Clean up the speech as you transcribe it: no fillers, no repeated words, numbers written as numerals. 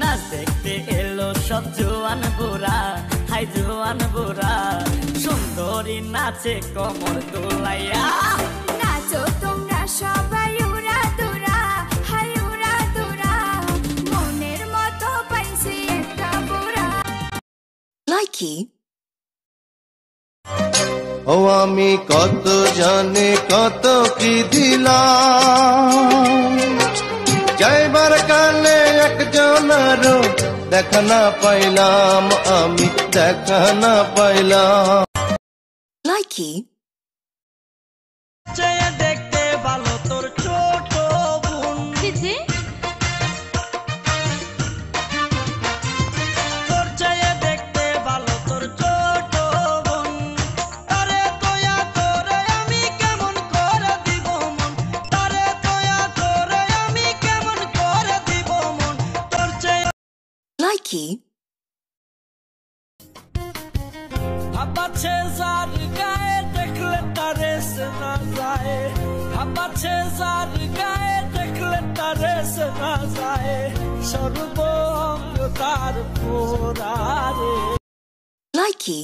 নাচ দেখতে এলো সব জোয়ান বুড়া, হাই জোয়ান বুড়া, সুন্দরী নাচে কোমর দোলাইয়া। নাচো তোমরা সবাই উড়া দুরা, হাই উড়া দুরা, মনের মতো পাইছি একটা বুড়া। লাইকি ও আমি কত জানে কত কি দিলাম, যাইবার কালে একজনেরও দেখা না পাইলাম, আমি দেখা না পাইলাম। লাইকি চেয়ে দেখতে ভালো তোর ছোট বোন, তোর চেয়ে দেখতে ভালো তোর ছোট বোন, তারে তোয়া করে আমি কেমন করে দিব মন, তারে তোয়া করে আমি কেমন করে দিব মন, তোর চেয়ে। লাইকি হাবাছে যার গায়ে দেখলে তারে সেনা যায়, হাবাছে যার গায়ে দেখলে তারে সেনা যায়, সর্ব অঙ্গ তার পোড়া রে। লাইকি